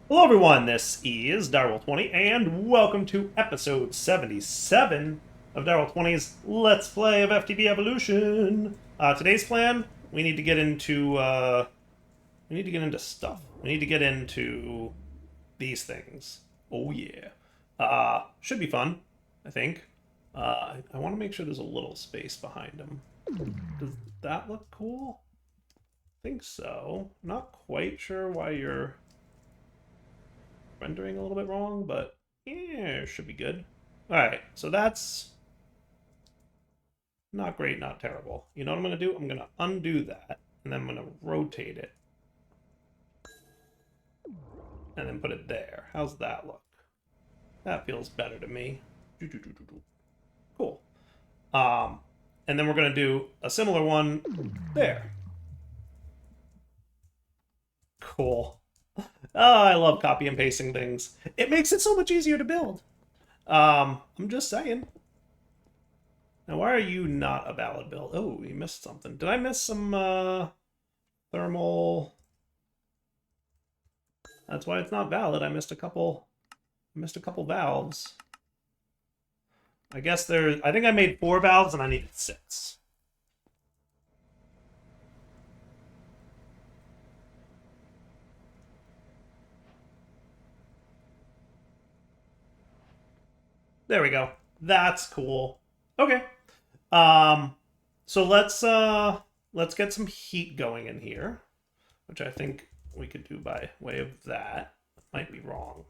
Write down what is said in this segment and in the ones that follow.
Hello everyone, this is Direwolf20, and welcome to episode 77 of Direwolf20's Let's Play of FTB Evolution. Today's plan, we need to get into stuff. We need to get into these things. Oh yeah. Should be fun, I think. I want to make sure there's a little space behind them. Does that look cool? I think so. Not quite sure why you're rendering a little bit wrong, but yeah, should be good. All right, so that's not great, not terrible. You know what I'm going to do? I'm going to undo that, and then I'm going to rotate it, and then put it there. How's that look? That feels better to me. Cool. And then we're going to do a similar one there. Cool. Oh, I love copy and pasting things. It makes it so much easier to build. I'm just saying. Now, why are you not a valid build? Oh, you missed something. Did I miss some thermal? That's why it's not valid. I missed a couple valves. I guess I think I made 4 valves and I needed 6. There we go. That's cool. Okay. So let's get some heat going in here, which I think we could do by way of that. Might be wrong.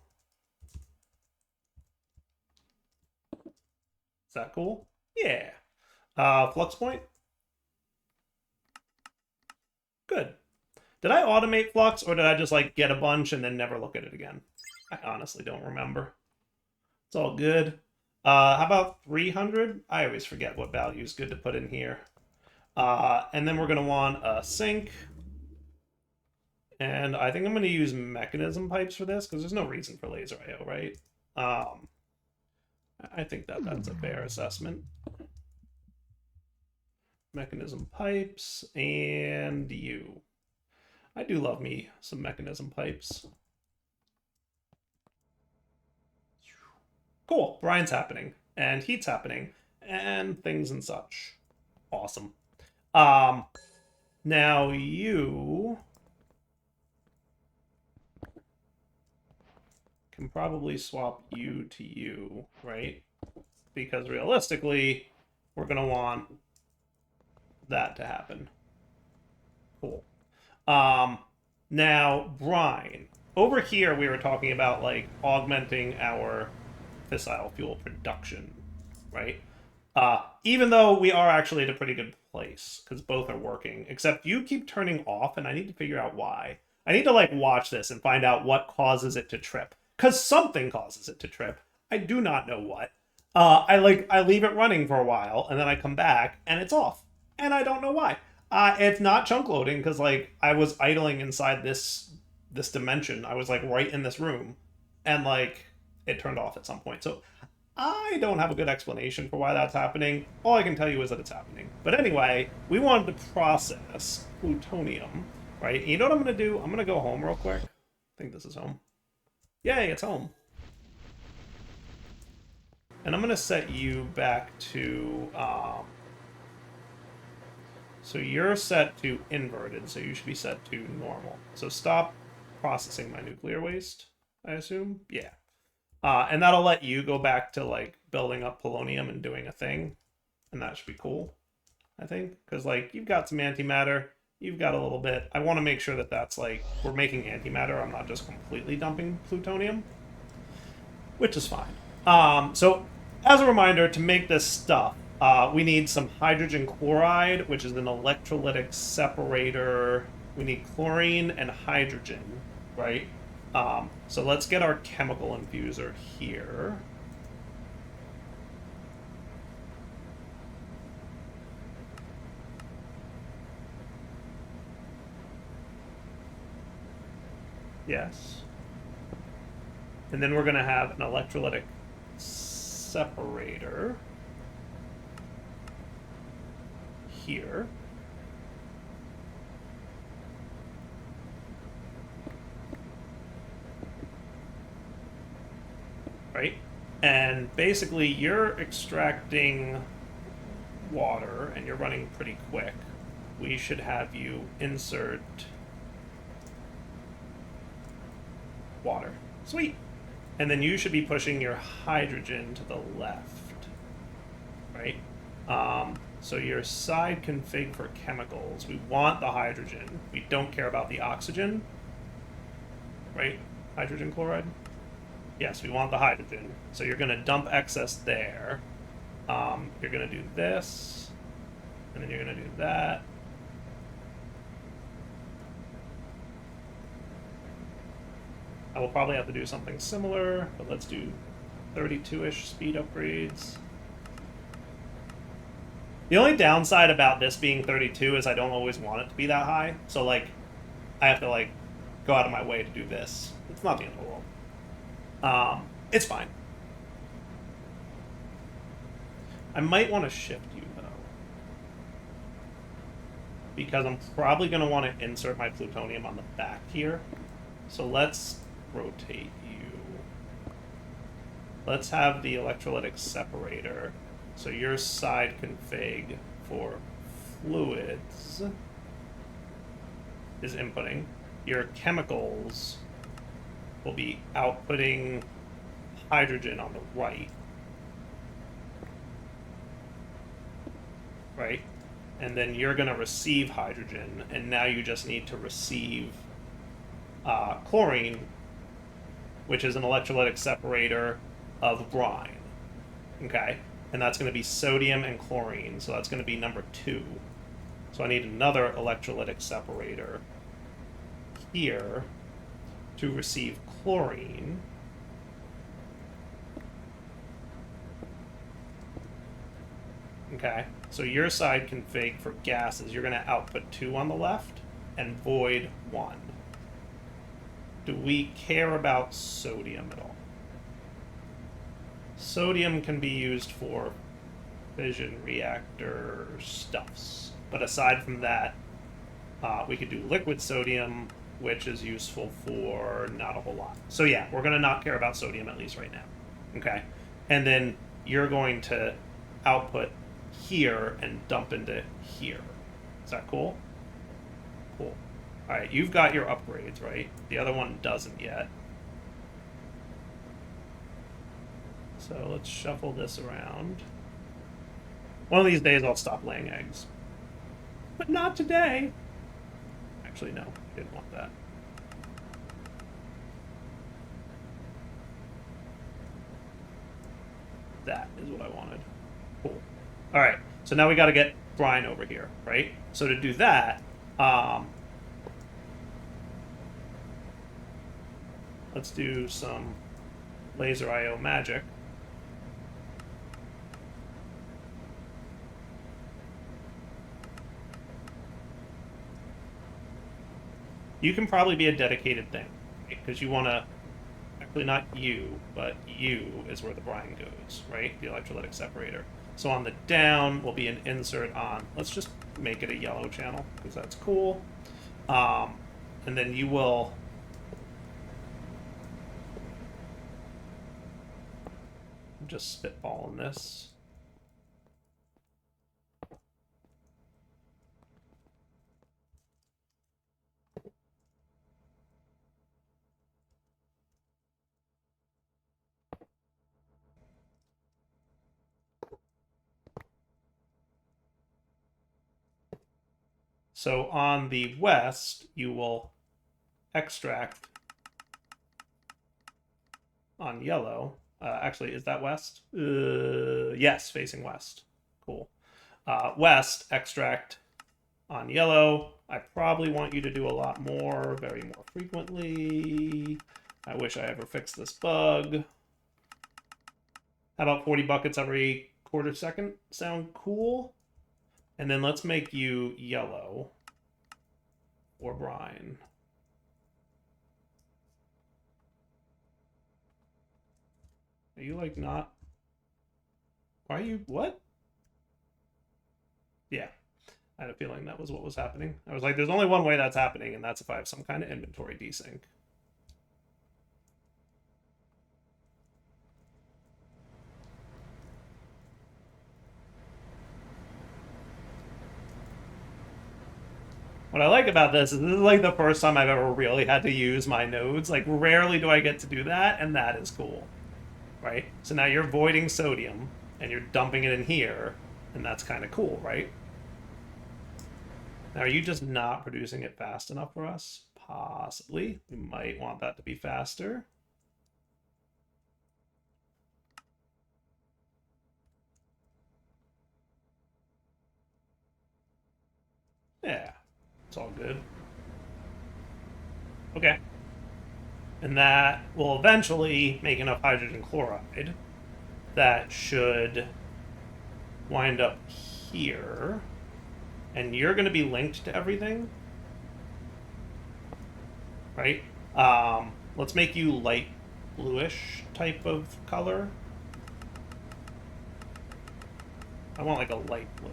Is that cool? Yeah. Flux point? Good. Did I automate flux, or did I just, like, get a bunch and then never look at it again? I honestly don't remember. It's all good. How about 300? I always forget what value is good to put in here. And then we're going to want a sink. And I think I'm going to use mechanism pipes for this, because there's no reason for laser IO, right? I think that's a fair assessment. Mechanism pipes, and you. I do love me some mechanism pipes. Cool. Brine's happening, and heat's happening, and things and such. Awesome. Now you can probably swap you to you, right? Because realistically, we're going to want that to happen. Cool. Now, brine. Over here, we were talking about, like, augmenting our fissile fuel production, right? Even though we are actually at a pretty good place, because both are working, except you keep turning off, and I need to figure out why. I need to, like, watch this and find out what causes it to trip. Because something causes it to trip. I do not know what. I leave it running for a while, and then I come back, and it's off. And I don't know why. It's not chunk loading, because, like, I was idling inside this dimension. I was, like, right in this room, and, like, it turned off at some point. So I don't have a good explanation for why that's happening. All I can tell you is that it's happening. But anyway, we wanted to process plutonium, right? And you know what I'm going to do? I'm going to go home real quick. I think this is home. Yay, it's home. And I'm going to set you back to... so you're set to inverted, so you should be set to normal. So stop processing my nuclear waste, I assume? Yeah. And that'll let you go back to, like, building up polonium and doing a thing. And that should be cool, I think. Because, like, you've got some antimatter. You've got a little bit. I want to make sure that that's, like, we're making antimatter. I'm not just completely dumping plutonium. Which is fine. So, as a reminder, to make this stuff, we need some hydrogen chloride, which is an electrolytic separator. We need chlorine and hydrogen, right? So let's get our chemical infuser here. Yes. And then we're going to have an electrolytic separator here. right? And basically, you're extracting water, and you're running pretty quick. We should have you insert water. Sweet. And then you should be pushing your hydrogen to the left, right? So your side config for chemicals, we want the hydrogen. We don't care about the oxygen, right? Hydrogen chloride? Yes, we want the hydrogen. So you're going to dump excess there. You're going to do this, and then you're going to do that. I will probably have to do something similar, but let's do 32-ish speed upgrades. The only downside about this being 32 is I don't always want it to be that high. So, like, I have to, like, go out of my way to do this. It's not the end of the world. It's fine. I might want to shift you, though. Because I'm probably going to want to insert my plutonium on the back here. So let's rotate you. Let's have the electrolytic separator. So your side config for fluids is inputting. Your chemicals will be outputting hydrogen on the right. Right? And then you're going to receive hydrogen, and now you just need to receive chlorine, which is an electrolytic separator of brine. Okay? And that's going to be sodium and chlorine, so that's going to be number 2. So I need another electrolytic separator here to receive chlorine. Okay, so your side config for gases, you're going to output 2 on the left and void 1. Do we care about sodium at all? Sodium can be used for fission reactor stuffs. But aside from that, we could do liquid sodium, which is useful for not a whole lot. So yeah, we're going to not care about sodium, at least right now. Okay? And then you're going to output here and dump into here. Is that cool? Cool. All right, you've got your upgrades, right? The other one doesn't yet. So let's shuffle this around. One of these days I'll stop laying eggs. But not today. Actually, no, I didn't want that. That is what I wanted. Cool. All right, so now we got to get brine over here, right? So to do that, let's do some laser IO magic. You can probably be a dedicated thing, because you want to, actually not you, but you is where the brine goes, right? The electrolytic separator. So on the down will be an insert on, let's just make it a yellow channel, because that's cool. And then you will just spitball in this. So on the west, you will extract on yellow. Actually, is that west? Yes, facing west. Cool. West, extract on yellow. I probably want you to do a lot more, very more frequently. I wish I ever fixed this bug. How about 40 buckets every quarter second? Sound cool? And then let's make you yellow or brine. Are you like not? Are you what? Yeah, I had a feeling that was what was happening. I was like, there's only one way that's happening, and that's if I have some kind of inventory desync. What I like about this is like the first time I've ever really had to use my nodes. Like, rarely do I get to do that, and that is cool, right? So now you're voiding sodium, and you're dumping it in here, and that's kind of cool, right? Now, are you just not producing it fast enough for us? Possibly. We might want that to be faster. Yeah, it's all good. Okay. And that will eventually make enough hydrogen chloride that should wind up here. And you're going to be linked to everything, right? Let's make you light bluish type of color. I want like a light blue.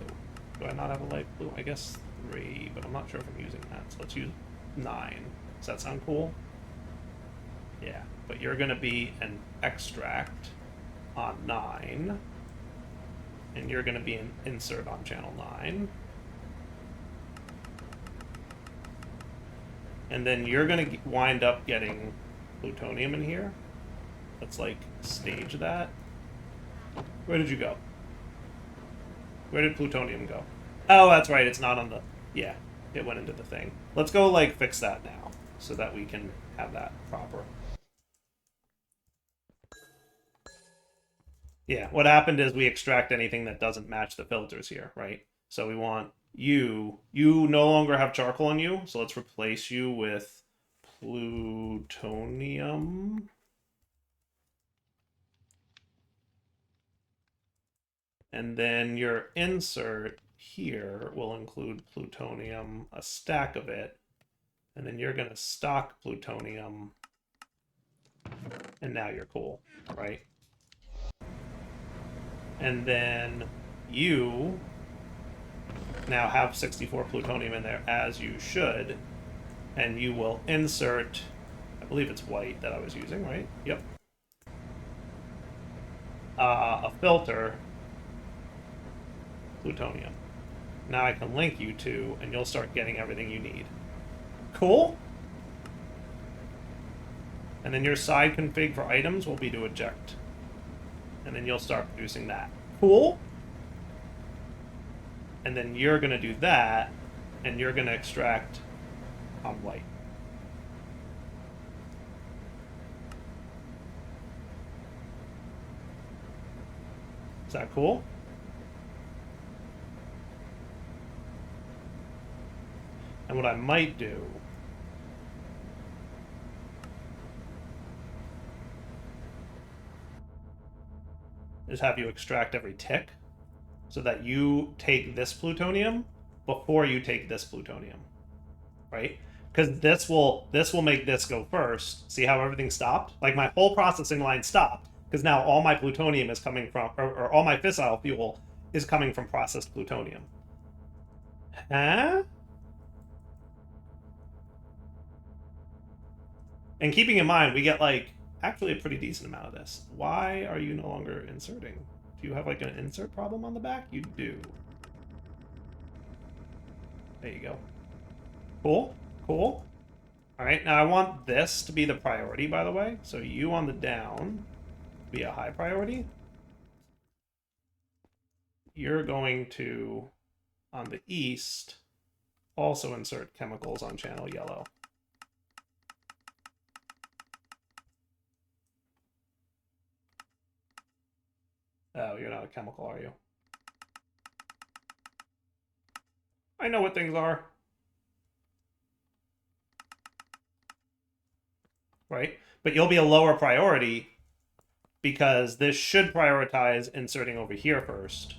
Do I not have a light blue? I guess 3, but I'm not sure if I'm using that. So let's use 9. Does that sound cool? Yeah, but you're going to be an extract on 9. And you're going to be an insert on channel 9. And then you're going to wind up getting plutonium in here. Let's, like, stage that. Where did you go? Where did plutonium go? Oh, that's right. It's not on the... Yeah, it went into the thing. Let's go, like, fix that now so that we can have that proper. Yeah, what happened is we extract anything that doesn't match the filters here, right? So we want you no longer have charcoal in you, so let's replace you with plutonium. And then your insert here will include plutonium, a stack of it, and then you're going to stock plutonium, and now you're cool, right? And then you now have 64 plutonium in there, as you should, and you will insert, I believe it's white that I was using, right? Yep. A filter, plutonium. Now I can link you to, and you'll start getting everything you need. Cool? And then your side config for items will be to eject. And then you'll start producing that. Cool? And then you're going to do that, and you're going to extract on white. Is that cool? And what I might do is have you extract every tick so that you take this plutonium before you take this plutonium, right? Because this will make this go first. See how everything stopped? Like my whole processing line stopped because now all my plutonium is coming from, or all my fissile fuel is coming from processed plutonium. Huh? And keeping in mind, we get like actually a pretty decent amount of this. Why are you no longer inserting? Do you have like an insert problem on the back? You do. There you go. Cool. Cool. All right, now I want this to be the priority, by the way. So you on the down be a high priority. You're going to, on the east, also insert chemicals on channel yellow. Oh, you're not a chemical, are you? I know what things are. Right? But you'll be a lower priority because this should prioritize inserting over here first.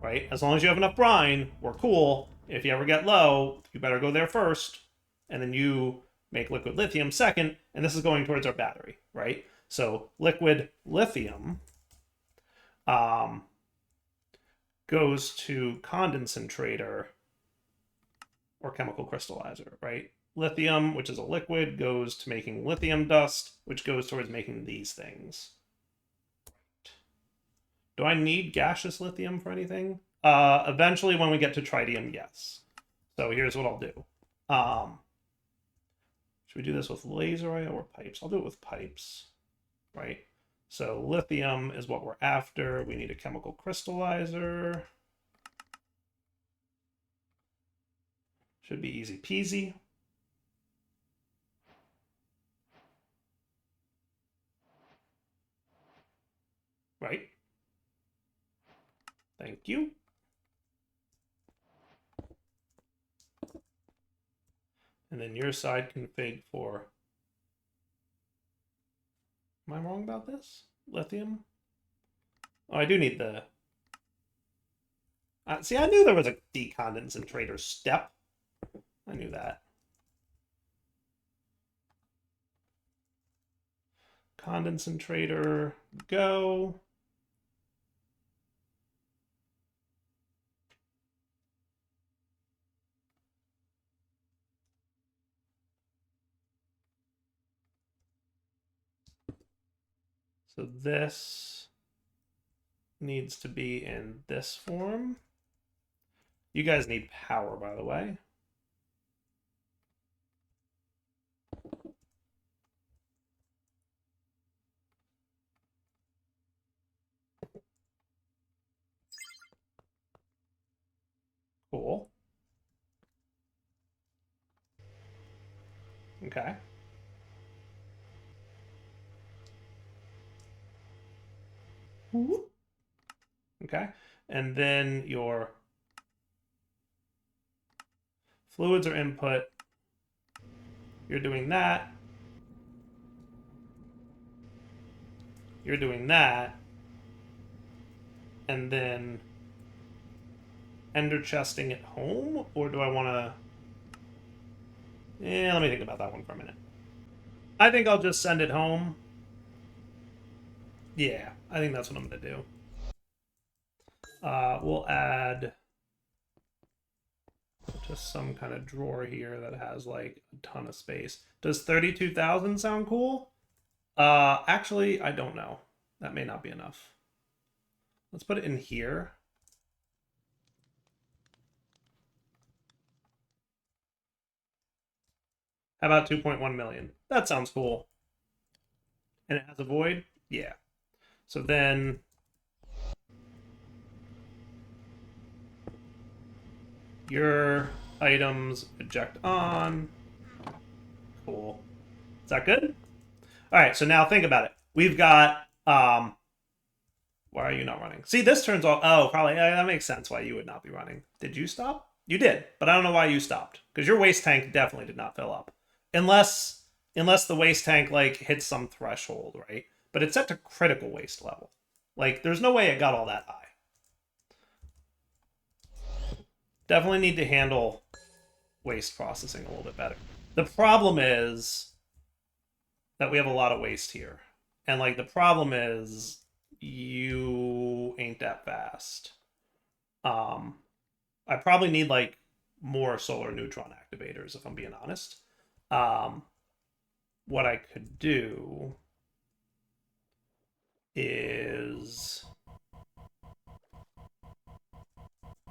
Right? As long as you have enough brine, we're cool. If you ever get low, you better go there first. And then you make liquid lithium second. And this is going towards our battery, right? So liquid lithium goes to condensator or chemical crystallizer, right? Lithium, which is a liquid, goes to making lithium dust, which goes towards making these things. Do I need gaseous lithium for anything? Eventually, when we get to tritium, yes. So here's what I'll do. Should we do this with laser oil or pipes? I'll do it with pipes, right? So lithium is what we're after. We need a chemical crystallizer. Should be easy peasy. Right? Thank you. And then your side config for... Am I wrong about this? Lithium? Oh, I do need the... see, I knew there was a decondensator step. I knew that. Condensator, go. So this needs to be in this form. You guys need power, by the way. Cool. Okay. Okay. And then your fluids are input. You're doing that. You're doing that. And then ender chesting at home? Or do I want to... let me think about that one for a minute. I think I'll just send it home. Yeah, I think that's what I'm going to do. We'll add just some kind of drawer here that has like a ton of space. Does 32,000 sound cool? Actually, I don't know. That may not be enough. Let's put it in here. How about 2.1 million? That sounds cool. And it has a void? Yeah. So then your items eject on. Cool. Is that good? All right, so now think about it. We've got why are you not running? See, this turns off. Oh, probably that makes sense why you would not be running. Did you stop? You did, but I don't know why you stopped. Because your waste tank definitely did not fill up. Unless the waste tank like hits some threshold, right? But it's set to critical waste level. Like, there's no way it got all that high. Definitely need to handle waste processing a little bit better. The problem is that we have a lot of waste here. And like the problem is you ain't that fast. I probably need like more solar neutron activators if I'm being honest. What I could do is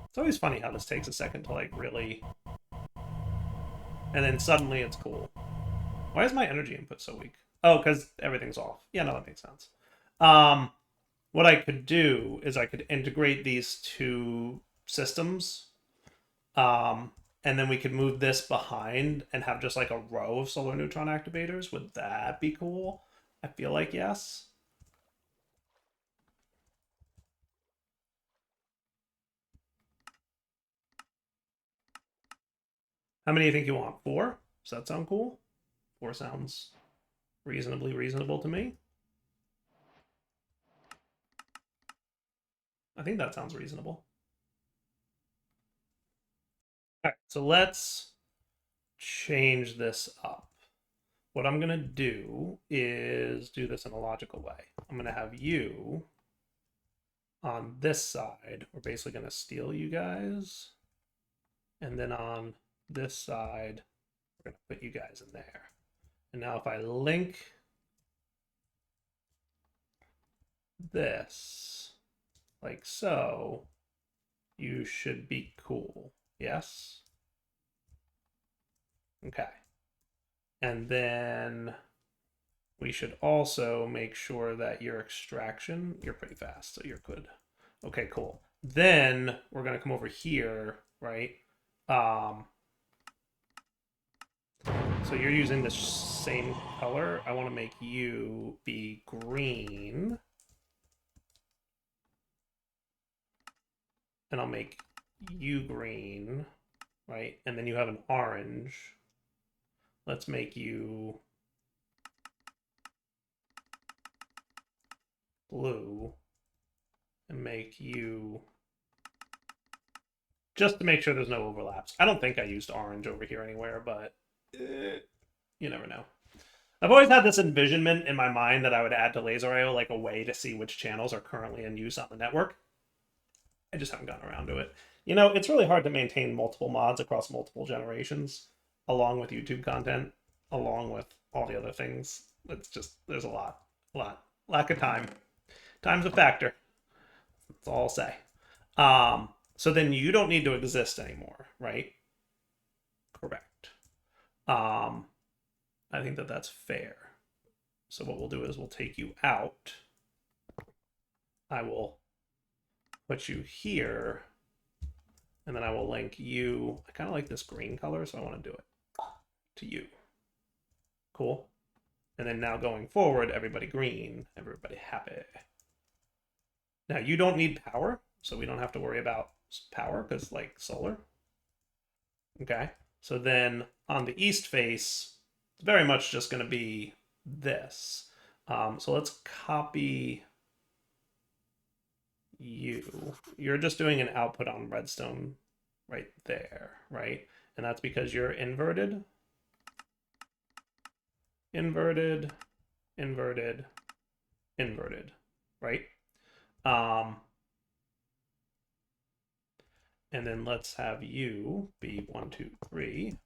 it's always funny how this takes a second to like really, and then suddenly it's cool. Why is my energy input so weak? Oh, because everything's off. Yeah, no, that makes sense. What I could do is I could integrate these two systems, and then we could move this behind and have just like a row of solar neutron activators. Would that be cool? I feel like yes. How many do you think you want? 4? Does that sound cool? 4 sounds reasonably reasonable to me. I think that sounds reasonable. All right, so let's change this up. What I'm going to do is do this in a logical way. I'm going to have you on this side. We're basically going to steal you guys. And then on this side, we're going to put you guys in there. And now if I link this like so, you should be cool. Yes? Okay. And then we should also make sure that your extraction, you're pretty fast, so you're good. Okay, cool. Then we're going to come over here, right? So you're using the same color. I want to make you be green. And I'll make you green, right? And then you have an orange. Let's make you blue and make you, just to make sure there's no overlaps. I don't think I used orange over here anywhere, but you never know. I've always had this envisionment in my mind that I would add to Laser.io like a way to see which channels are currently in use on the network. I just haven't gotten around to it. You know, it's really hard to maintain multiple mods across multiple generations, along with YouTube content, along with all the other things. It's just, there's a lot. Lack of time. Time's a factor. That's all I'll say. So then you don't need to exist anymore, right? Correct. I think that that's fair. So what we'll do is we'll take you out. I will put you here, and then I will link you. I kind of like this green color, so I want to do it to you. Cool. And then now going forward, everybody green, everybody happy. Now you don't need power, so we don't have to worry about power because like solar. Okay. So then on the east face, it's very much just going to be this. So let's copy you. You're just doing an output on redstone right there, right? And that's because you're inverted. Inverted, inverted, inverted, right? And then let's have you be 1, 2, 3.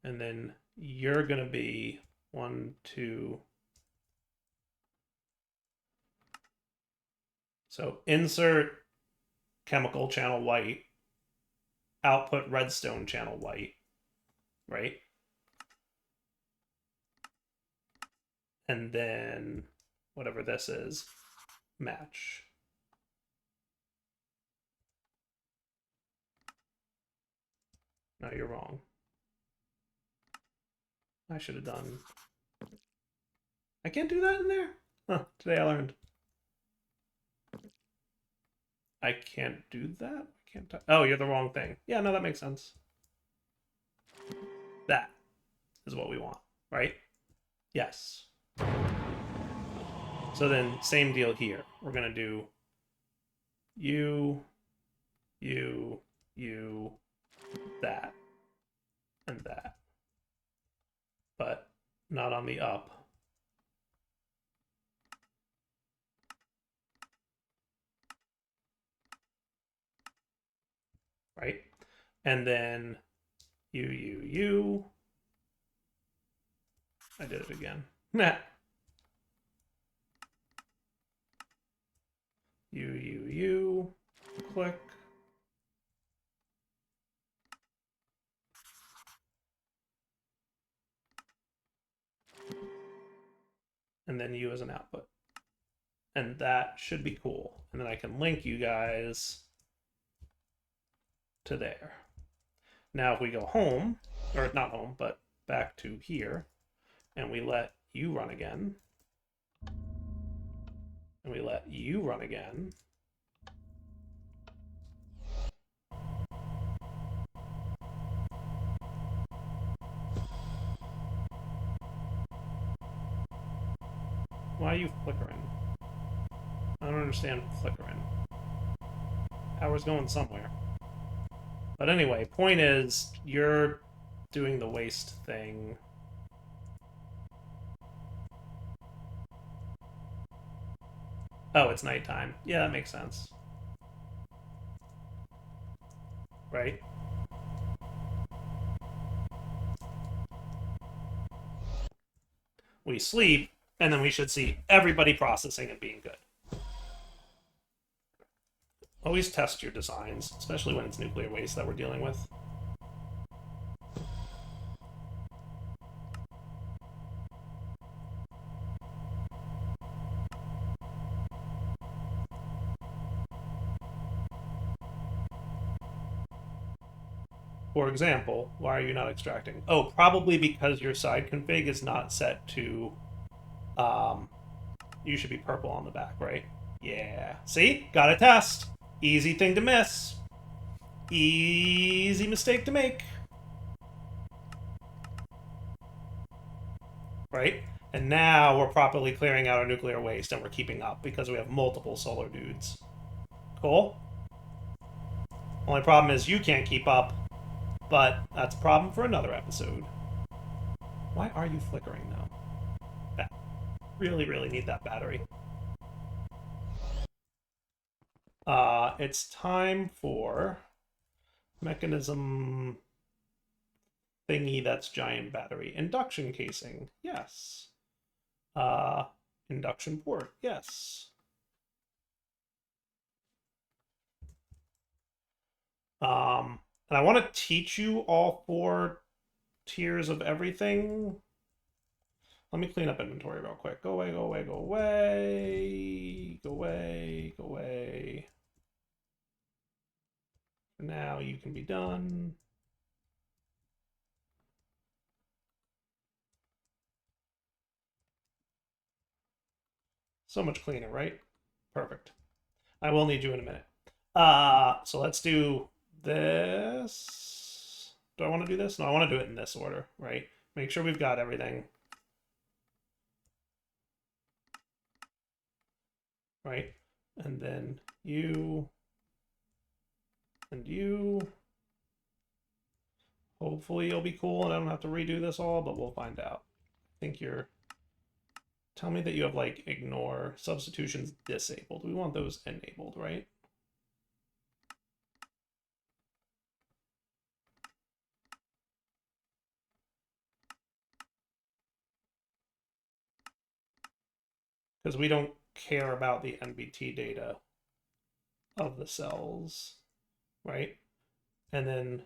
And then you're going to be 1, 2. So insert chemical channel white, output redstone channel white, right? And then whatever this is, match. No, you're wrong. I should have done. I can't do that in there? Huh, today I learned. I can't do that? I can't. Oh, you're the wrong thing. Yeah, no, that makes sense. That is what we want, right? Yes. So then, same deal here. We're going to do you, that, and that. But not on the up. Right? And then you. I did it again. Nah. You. Click. And then you as an output. And that should be cool. And then I can link you guys to there. Now if we go home, or not home, but back to here, and we let you run again, and we let you run again, why are you flickering? I don't understand flickering. Power's going somewhere. But anyway, point is, you're doing the waste thing. Oh, it's nighttime. Yeah, that makes sense. Right? We sleep, and then we should see everybody processing and being good. Always test your designs, especially when it's nuclear waste that we're dealing with. For example, why are you not extracting? Oh, probably because your side config is not set to, you should be purple on the back, right? Yeah. See? Got a test. Easy thing to miss. Easy mistake to make. Right? And now we're properly clearing out our nuclear waste and we're keeping up because we have multiple solar dudes. Cool? Only problem is you can't keep up, but that's a problem for another episode. Why are you flickering though? Really, really need that battery. It's time for mechanism thingy that's giant battery. Induction casing, yes. Induction port, yes. And I want to teach you all 4 tiers of everything. Let me clean up inventory real quick. Go away, go away, go away. Go away, go away. For now, you can be done. So much cleaner, right? Perfect. I will need you in a minute. So let's do this. Do I want to do this? No, I want to do it in this order, right? Make sure we've got everything. Right? And then you and you. Hopefully you'll be cool and I don't have to redo this all, but we'll find out. I think you're... Tell me that you have, like, ignore substitutions disabled. We want those enabled, right? Because we don't care about the NBT data of the cells, right? And then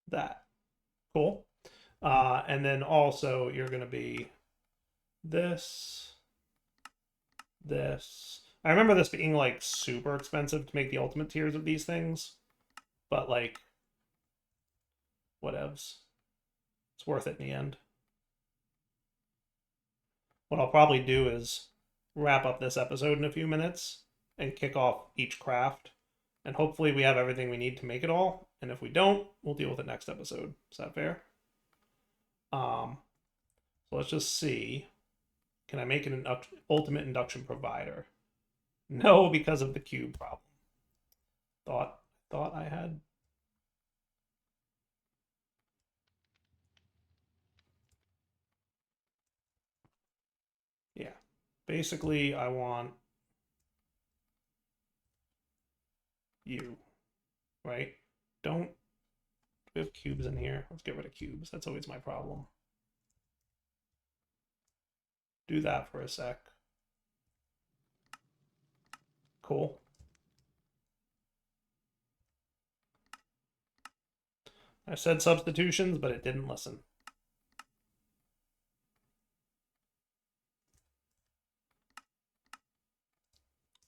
that. Cool. And then also you're going to be this, this. I remember this being, like, super expensive to make the ultimate tiers of these things, but, like, whatevs. It's worth it in the end. What I'll probably do is wrap up this episode in a few minutes and kick off each craft. And hopefully we have everything we need to make it all. And if we don't, we'll deal with it next episode. Is that fair? So let's just see. Can I make an ultimate induction provider? No, because of the cube problem. Thought I had. Yeah. Basically, I want you, right? Don't we have cubes in here? Let's get rid of cubes. That's always my problem. Do that for a sec. Cool. I said substitutions, but it didn't listen.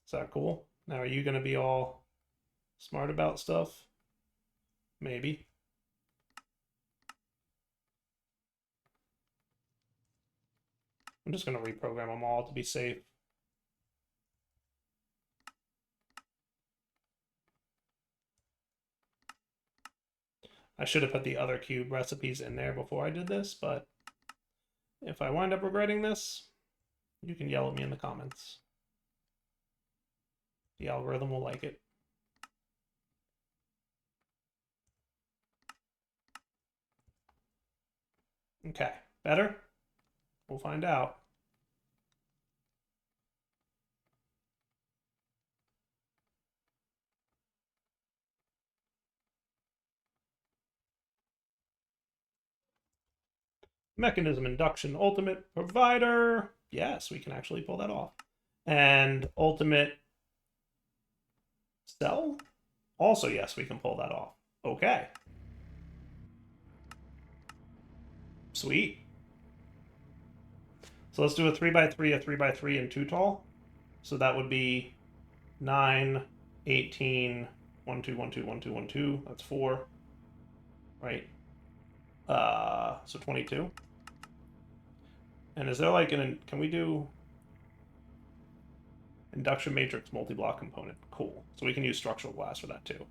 Is that cool? Now, are you going to be all smart about stuff? Maybe. I'm just going to reprogram them all to be safe. I should have put the other cube recipes in there before I did this, but if I wind up regretting this, you can yell at me in the comments. The algorithm will like it. Okay, better? We'll find out. Mechanism induction ultimate provider. Yes, we can actually pull that off. And ultimate cell. Also, yes, we can pull that off. Okay. Sweet. So let's do a 3x3, a 3x3, and 2 tall. So that would be 9, 18, 1, 2, 1, 2, 1, 2, 1, 2. That's 4. Right? So 22. And is there like can we do induction matrix multi-block component? Cool. So we can use structural glass for that too.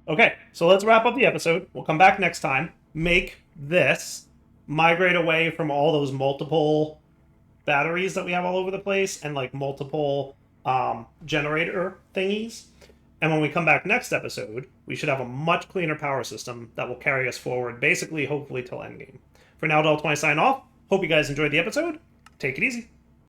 Okay, so let's wrap up the episode. We'll come back next time, make this, migrate away from all those multiple batteries that we have all over the place and like multiple generator thingies. And when we come back next episode, we should have a much cleaner power system that will carry us forward, basically, hopefully, till endgame. For now, Del20 sign off. Hope you guys enjoyed the episode. Take it easy.